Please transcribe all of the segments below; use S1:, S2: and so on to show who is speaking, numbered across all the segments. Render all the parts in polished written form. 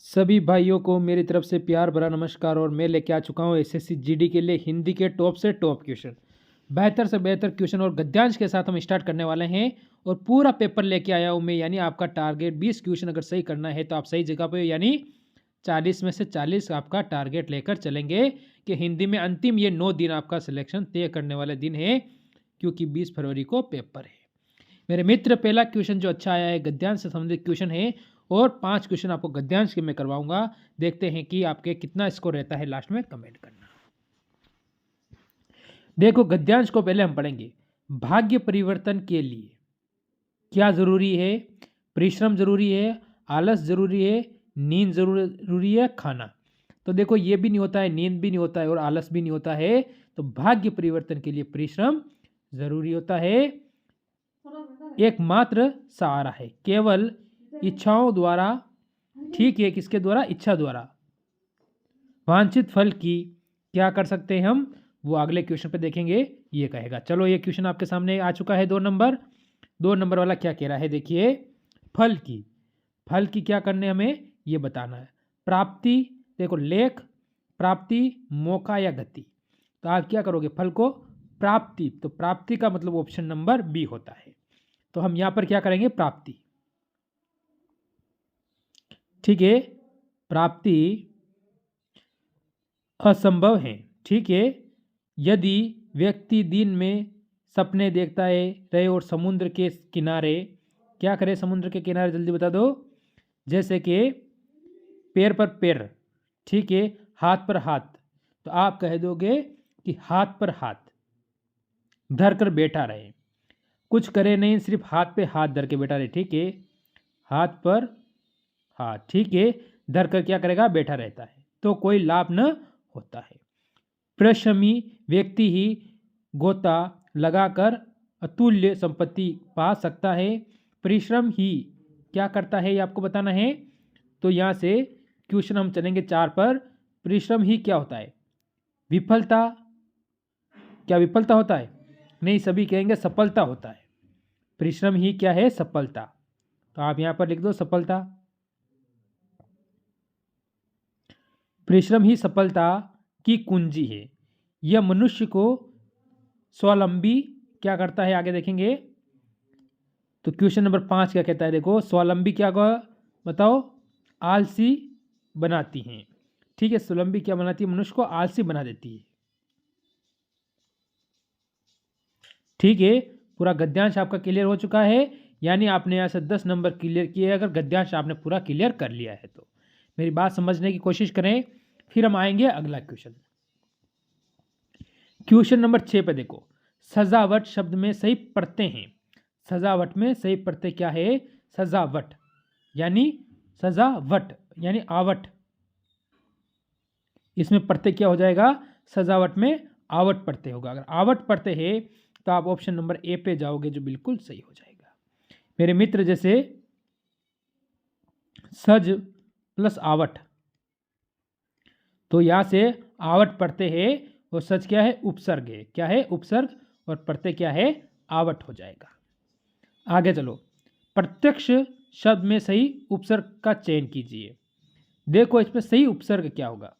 S1: सभी भाइयों को मेरी तरफ से प्यार भरा नमस्कार। और मैं लेके आ चुका हूँ एसएससी जीडी के लिए हिंदी के टॉप से टॉप क्वेश्चन, बेहतर से बेहतर क्वेश्चन और गद्यांश के साथ हम स्टार्ट करने वाले हैं। और पूरा पेपर लेके आया हूँ मैं, यानी आपका टारगेट 20 क्वेश्चन अगर सही करना है तो आप सही जगह पे, यानी 40 में से 40 आपका टारगेट लेकर चलेंगे कि हिंदी में अंतिम ये 9 दिन आपका सिलेक्शन तय करने वाले दिन है, क्योंकि 20 फरवरी को पेपर है। मेरे मित्र, पहला क्वेश्चन जो अच्छा आया है गद्यांश से संबंधित क्वेश्चन है, और 5 क्वेश्चन आपको गद्यांश के मैं करवाऊंगा। देखते हैं कि आपके कितना स्कोर रहता है, लास्ट में कमेंट करना। देखो, गद्यांश को पहले हम पढ़ेंगे। भाग्य परिवर्तन के लिए क्या जरूरी है? परिश्रम जरूरी है, आलस जरूरी है, नींद जरूरी है, खाना। तो देखो, ये भी नहीं होता है, नींद भी नहीं होता है और आलस भी नहीं होता है। तो भाग्य परिवर्तन के लिए परिश्रम जरूरी होता है। एकमात्र सहारा है केवल इच्छाओं द्वारा, ठीक है, किसके द्वारा? इच्छा द्वारा वांछित फल की क्या कर सकते हैं हम, वो अगले क्वेश्चन पे देखेंगे, ये कहेगा। चलो, ये क्वेश्चन आपके सामने आ चुका है। 2 नंबर वाला क्या कह रहा है, देखिए। फल की क्या करने हमें ये बताना है। प्राप्ति, देखो, लेख, प्राप्ति, मौका या गति। तो आप क्या करोगे? फल को प्राप्ति, तो प्राप्ति का मतलब ऑप्शन नंबर बी होता है। तो हम यहां पर क्या करेंगे? प्राप्ति, ठीक है। प्राप्ति असंभव है, ठीक है, यदि व्यक्ति दिन में सपने देखता है रहे और समुद्र के किनारे क्या करे? समुद्र के किनारे, जल्दी बता दो। जैसे कि पैर पर पैर, ठीक है, हाथ पर हाथ। तो आप कह दोगे कि हाथ पर हाथ धर कर बैठा रहे, कुछ करे नहीं, सिर्फ हाथ पे हाथ धर के बैठा रहे, ठीक है, हाथ पर हाथ, ठीक है, धर कर क्या करेगा? बैठा रहता है, तो कोई लाभ न होता है। परिश्रमी व्यक्ति ही गोता लगाकर अतुल्य संपत्ति पा सकता है। परिश्रम ही क्या करता है, ये आपको बताना है। तो यहाँ से क्वेश्चन हम चलेंगे 4 पर। परिश्रम ही क्या होता है? विफलता, क्या विफलता होता है? नहीं, सभी कहेंगे सफलता होता है। परिश्रम ही क्या है? सफलता। तो आप यहाँ पर लिख दो सफलता। परिश्रम ही सफलता की कुंजी है। यह मनुष्य को स्वावलंबी क्या करता है, आगे देखेंगे। तो क्वेश्चन नंबर 5 क्या कहता है, देखो। स्वावलंबी क्या बताओ? आलसी बनाती हैं, ठीक है। स्वावलंबी क्या बनाती है? मनुष्य को आलसी बना देती है, ठीक है। पूरा गद्यांश आपका क्लियर हो चुका है, यानी आपने यहाँ से 10 नंबर क्लियर किए अगर गद्यांश आपने पूरा क्लियर कर लिया है तो। मेरी बात समझने की कोशिश करें, फिर हम आएंगे अगला क्वेश्चन। क्वेश्चन नंबर 6 पे देखो। सजावट शब्द में सही प्रत्यय हैं। सजावट में सही प्रत्यय क्या है? सजावट, यानी सजावट यानी आवट, इसमें प्रत्यय क्या हो जाएगा? सजावट में आवट प्रत्यय होगा। अगर आवट प्रत्यय है तो आप ऑप्शन नंबर ए पे जाओगे, जो बिल्कुल सही हो जाएगा। मेरे मित्र, जैसे सज प्लस आवट, तो यहां से आवट प्रत्यय है और सच क्या है? उपसर्ग है। क्या है? उपसर्ग, और प्रत्यय क्या है? आवट हो जाएगा। आगे चलो। प्रत्यक्ष शब्द में सही उपसर्ग का चयन कीजिए। देखो, इसमें सही उपसर्ग क्या होगा?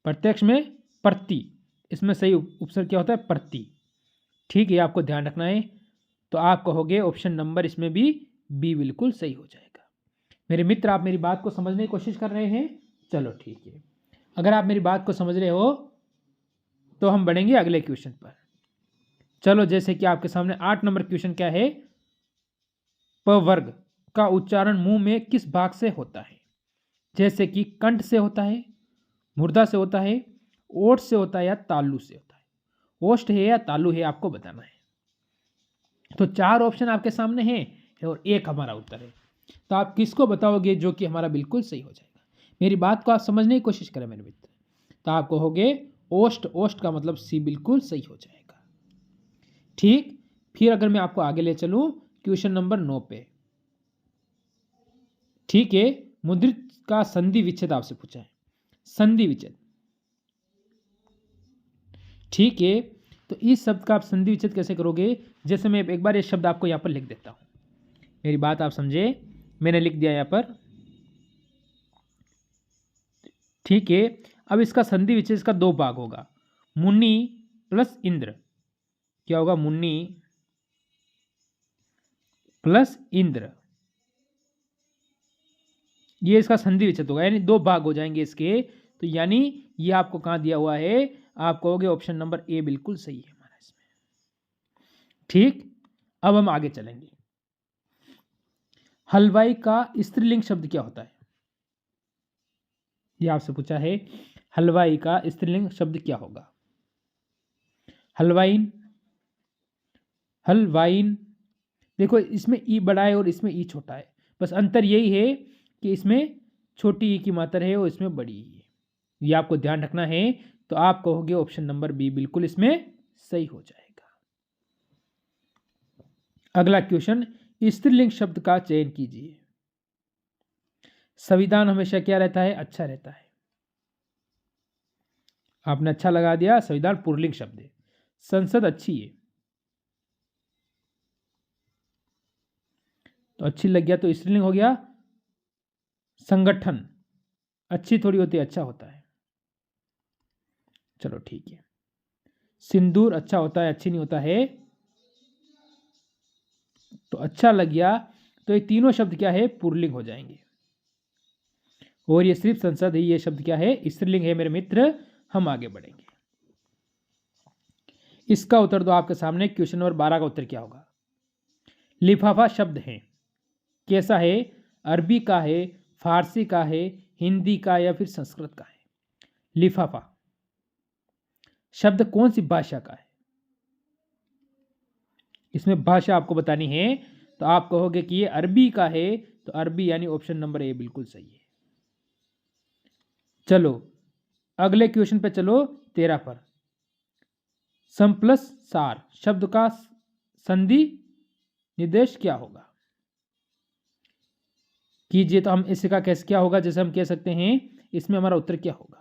S1: प्रत्यक्ष में प्रति, इसमें सही उपसर्ग क्या होता है? प्रति, ठीक है, आपको ध्यान रखना है। तो आप कहोगे ऑप्शन नंबर इसमें भी बी बिल्कुल सही हो जाएगा। मेरे मित्र, आप मेरी बात को समझने की कोशिश कर रहे हैं? चलो ठीक है। अगर आप मेरी बात को समझ रहे हो तो हम बढ़ेंगे अगले क्वेश्चन पर। चलो, जैसे कि आपके सामने 8 नंबर क्वेश्चन क्या है? प वर्ग का उच्चारण मुंह में किस भाग से होता है? जैसे कि कंठ से होता है, मुर्दा से होता है, ओठ से होता है, या तालू से होता है। ओष्ठ है या तालू है, आपको बताना है। तो 4 ऑप्शन आपके सामने हैं और एक हमारा उत्तर है। तो आप किसको बताओगे जो कि हमारा बिल्कुल सही हो जाएगा? मेरी बात को आप समझने की कोशिश करें मेरे मित्र। तो आप कहोगे ओष्ठ, ओष्ठ का मतलब सी बिल्कुल सही हो जाएगा, ठीक। फिर अगर मैं आपको आगे ले चलूं क्वेश्चन नंबर 9 पे, ठीक है। मुद्रित का संधि विच्छेद आपसे पूछा है, संधि विच्छेद, ठीक है। तो इस शब्द का आप संधि विच्छेद कैसे करोगे? जैसे मैं एक बार ये शब्द आपको यहाँ पर लिख देता हूँ, मेरी बात आप समझे। मैंने लिख दिया यहाँ पर ठीक है। अब इसका संधि विच्छेद का 2 भाग होगा, मुनि प्लस इंद्र। क्या होगा? मुनि प्लस इंद्र, ये इसका संधि विच्छेद होगा, यानी 2 भाग हो जाएंगे इसके। तो यानी ये आपको कहाँ दिया हुआ है? आप कहोगे ऑप्शन नंबर ए बिल्कुल सही है हमारा इसमें। ठीक, अब हम आगे चलेंगे। हलवाई का स्त्रीलिंग शब्द क्या होता है? ये आपसे पूछा है, हलवाई का स्त्रीलिंग शब्द क्या होगा? हलवाइन, हलवाइन। देखो इसमें ई बड़ा है और इसमें ई छोटा है, बस अंतर यही है कि इसमें छोटी ई की मात्रा है और इसमें बड़ी ई है, ये आपको ध्यान रखना है। तो आप कहोगे ऑप्शन नंबर बी बिल्कुल इसमें सही हो जाएगा। अगला क्वेश्चन, स्त्रीलिंग शब्द का चयन कीजिए। संविधान हमेशा क्या रहता है? अच्छा रहता है। आपने अच्छा लगा दिया, संविधान पुल्लिंग शब्द है। संसद अच्छी है, तो अच्छी लग गया तो स्त्रीलिंग हो गया। संगठन अच्छी थोड़ी होती है, अच्छा होता है। चलो ठीक है। सिंदूर अच्छा होता है, अच्छी नहीं होता है, तो अच्छा लग गया। तो ये तीनों शब्द क्या है? पुल्लिंग हो जाएंगे। और ये सिर्फ संसद है, ये शब्द क्या है? स्त्रीलिंग है मेरे मित्र। हम आगे बढ़ेंगे। इसका उत्तर दो आपके सामने। क्वेश्चन नंबर 12 का उत्तर क्या होगा? लिफाफा शब्द है, कैसा है? अरबी का है, फारसी का है, हिंदी का या फिर संस्कृत का है? लिफाफा शब्द कौन सी भाषा का है? इसमें भाषा आपको बतानी है, तो आप कहोगे कि ये अरबी का है, तो अरबी यानी ऑप्शन नंबर ए बिल्कुल सही है। चलो अगले क्वेश्चन पे चलो, 13 पर। सम प्लस सार शब्द का संधि निर्देश क्या होगा? कीजिए। तो हम इसका कैसे क्या होगा? जैसे हम कह सकते हैं, इसमें हमारा उत्तर क्या होगा?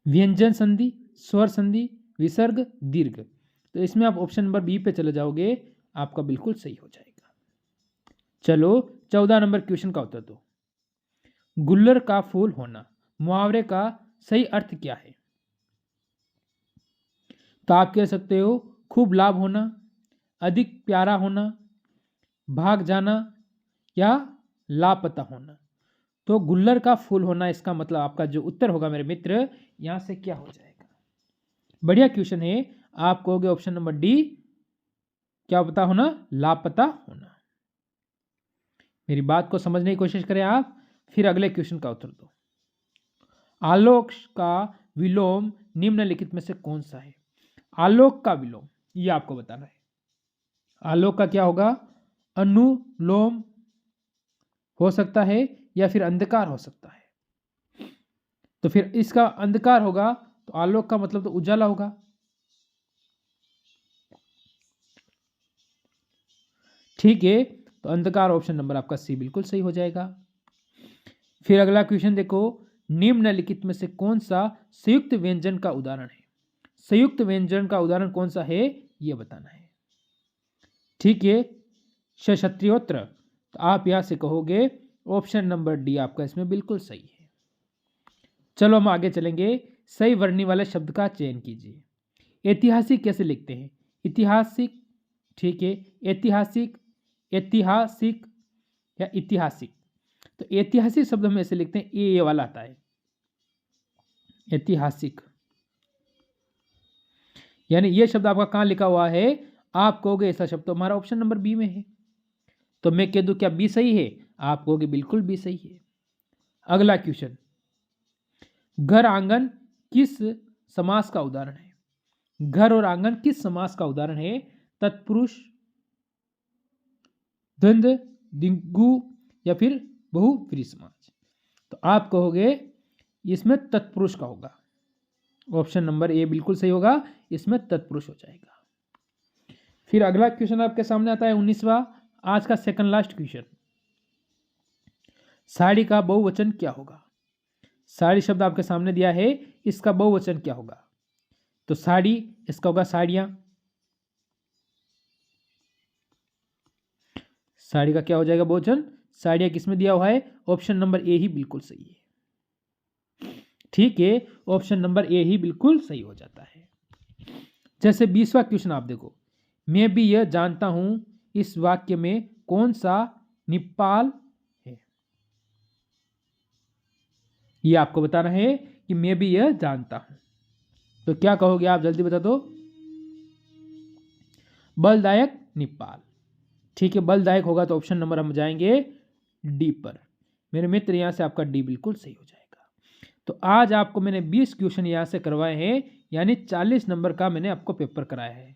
S1: व्यंजन संधि, स्वर संधि, विसर्ग, दीर्घ। तो इसमें आप ऑप्शन नंबर बी पे चले जाओगे, आपका बिल्कुल सही हो जाएगा। चलो 14 नंबर क्वेश्चन का उत्तर दो। गुल्लर का फूल होना मुहावरे का सही अर्थ क्या है? तो आप कह सकते हो खूब लाभ होना, अधिक प्यारा होना, भाग जाना या लापता होना। तो गुल्लर का फूल होना, इसका मतलब आपका जो उत्तर होगा मेरे मित्र, यहां से क्या हो जाएगा? बढ़िया क्वेश्चन है। आप कहोगे ऑप्शन नंबर डी, क्या पता होना? लापता होना। मेरी बात को समझने की कोशिश करें आप। फिर अगले क्वेश्चन का उत्तर दो। आलोक का विलोम निम्नलिखित में से कौन सा है? आलोक का विलोम, ये आपको बताना है। आलोक का क्या होगा? अनुलोम हो सकता है या फिर अंधकार हो सकता है। तो फिर इसका अंधकार होगा, तो आलोक का मतलब तो उजाला होगा। ठीक है, तो अंधकार ऑप्शन नंबर आपका सी बिल्कुल सही हो जाएगा। फिर अगला क्वेश्चन देखो, निम्नलिखित में से कौन सा संयुक्त व्यंजन का उदाहरण है? संयुक्त व्यंजन का उदाहरण कौन सा है, यह बताना है। ठीक है, क्षत्रियोत्र। तो आप यहां से कहोगे ऑप्शन नंबर डी आपका इसमें बिल्कुल सही है। चलो हम आगे चलेंगे। सही वर्णी वाले शब्द का चयन कीजिए। ऐतिहासिक कैसे लिखते हैं? ऐतिहासिक, ठीक है। ऐतिहासिक, ऐतिहासिक या ऐतिहासिक। तो ऐतिहासिक शब्द हम ऐसे लिखते हैं, ये वाला आता है ऐतिहासिक। यानी ये शब्द आपका कहां लिखा हुआ है? आप कहोगे ऐसा शब्द तो हमारा ऑप्शन नंबर बी में है। तो मैं कह दूं क्या बी सही है? आप कहोगे बिल्कुल बी सही है। अगला क्वेश्चन, घर आंगन किस समास का उदाहरण है? घर और आंगन किस समास का उदाहरण है? तत्पुरुष, द्वंद्व, दिगु या फिर बहुव्रीहि समास। तो आप कहोगे इसमें तत्पुरुष का होगा। ऑप्शन नंबर ए बिल्कुल सही होगा, इसमें तत्पुरुष हो जाएगा। फिर अगला क्वेश्चन आपके सामने आता है 19वां, आज का सेकंड लास्ट क्वेश्चन। साड़ी का बहुवचन क्या होगा? साड़ी शब्द आपके सामने दिया है, इसका बहुवचन क्या होगा? तो साड़ी, इसका होगा साड़ियां। साड़ी का क्या हो जाएगा बहुवचन? साइड किस में दिया हुआ है? ऑप्शन नंबर ए ही बिल्कुल सही है। ठीक है, ऑप्शन नंबर ए ही बिल्कुल सही हो जाता है। जैसे 20वां क्वेश्चन आप देखो, मैं भी यह जानता हूं इस वाक्य में कौन सा निपाल है। ये आपको बताना है कि मैं भी यह जानता हूं। तो क्या कहोगे आप, जल्दी बता दो। बलदायक निपाल। ठीक है, बलदायक होगा तो ऑप्शन नंबर हम जाएंगे डी पर। मेरे मित्र, यहां से आपका डी बिल्कुल सही हो जाएगा। तो आज आपको मैंने 20 क्वेश्चन यहां से करवाए हैं, यानी 40 नंबर का मैंने आपको पेपर कराया है।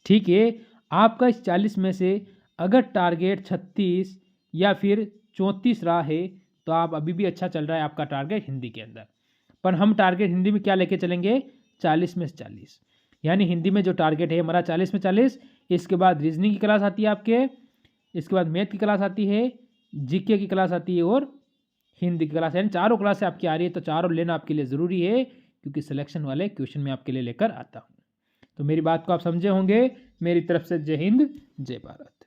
S1: ठीक है, आपका इस 40 में से अगर टारगेट 36 या फिर 34 रहा है तो आप अभी भी अच्छा चल रहा है आपका टारगेट हिंदी के अंदर। पर हम टारगेट हिंदी में क्या लेके चलेंगे? 40 में से 40, यानी हिंदी में जो टारगेट है हमारा 40 में 40। इसके बाद रीजनिंग की क्लास आती है आपके, इसके बाद मैथ की क्लास आती है, जीके की क्लास आती है और हिंदी की क्लास, यानी चारों क्लासें आपकी आ रही है। तो चारों लेना आपके लिए ज़रूरी है, क्योंकि सिलेक्शन वाले क्वेश्चन मैं आपके लिए लेकर आता हूँ। तो मेरी बात को आप समझे होंगे। मेरी तरफ से जय हिंद, जय भारत।